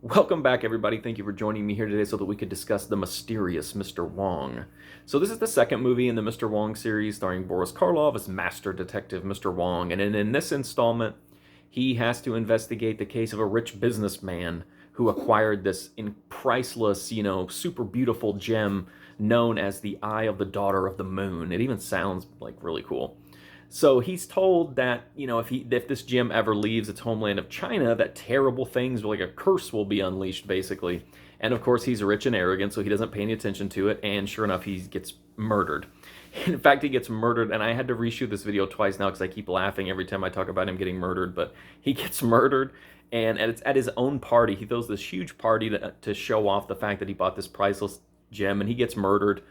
Welcome back, everybody. Thank you for joining me here today so that we could discuss the mysterious Mr. Wong. So this is the second movie in the Mr. Wong series, starring Boris Karloff as Master Detective Mr. Wong. And in this installment, he has to investigate the case of a rich businessman who acquired this priceless, super beautiful gem known as the Eye of the Daughter of the Moon. It even sounds like really cool. So he's told that, if this gem ever leaves its homeland of China, that terrible things, like a curse, will be unleashed, basically. And of course, he's rich and arrogant, so he doesn't pay any attention to it. And sure enough, he gets murdered. In fact, he gets murdered, and I had to reshoot this video twice now because I keep laughing every time I talk about him getting murdered. But he gets murdered, and it's at his own party. He throws this huge party to show off the fact that he bought this priceless gem, and he gets murdered.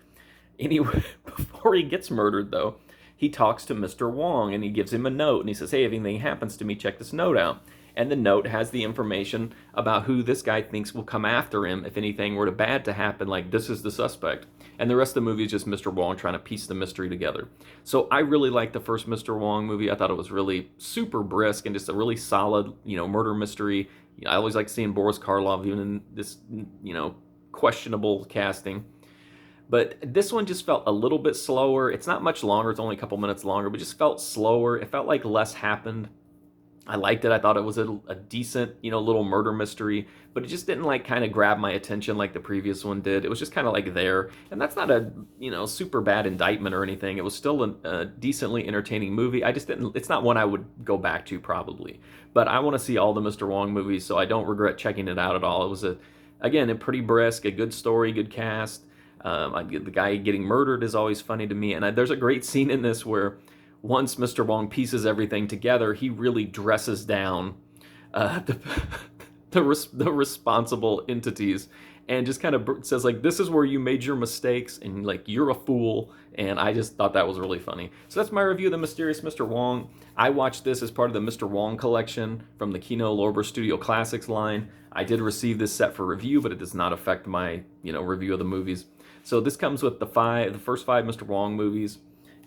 Anyway, before he gets murdered, though, he talks to Mr. Wong and he gives him a note and he says, hey, if anything happens to me, check this note out. And the note has the information about who this guy thinks will come after him if anything were to bad to happen, like this is the suspect. And the rest of the movie is just Mr. Wong trying to piece the mystery together. So I really liked the first Mr. Wong movie. I thought it was really super brisk and just a really solid, murder mystery. I always like seeing Boris Karloff even in this, questionable casting. But this one just felt a little bit slower. It's not much longer. It's only a couple minutes longer, but just felt slower. It felt like less happened. I liked it. I thought it was a decent, little murder mystery, but it just didn't kind of grab my attention like the previous one did. It was just kind of there. And that's not a, super bad indictment or anything. It was still a decently entertaining movie. I just didn't, it's not one I would go back to probably. But I want to see all the Mr. Wong movies, so I don't regret checking it out at all. It was, again, a pretty brisk, a good story, good cast. The guy getting murdered is always funny to me, and there's a great scene in this where once Mr. Wong pieces everything together, he really dresses down the, the responsible entities and just kind of says this is where you made your mistakes and you're a fool. And I just thought that was really funny. So that's my review of the mysterious Mr. Wong. I watched this as part of the Mr. Wong collection from the Kino Lorber Studio Classics line. I did receive this set for review, but it does not affect my review of the movies. So this comes with the first five Mr. Wong movies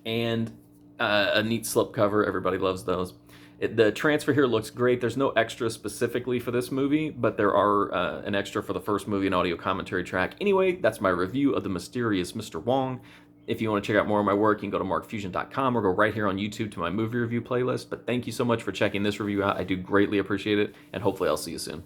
and a neat slipcover. Everybody loves those. The transfer here looks great. There's no extra specifically for this movie, but there are an extra for the first movie and audio commentary track. Anyway, that's my review of the mysterious Mr. Wong. If you want to check out more of my work, you can go to markfusion.com or go right here on YouTube to my movie review playlist. But thank you so much for checking this review out. I do greatly appreciate it, and hopefully I'll see you soon.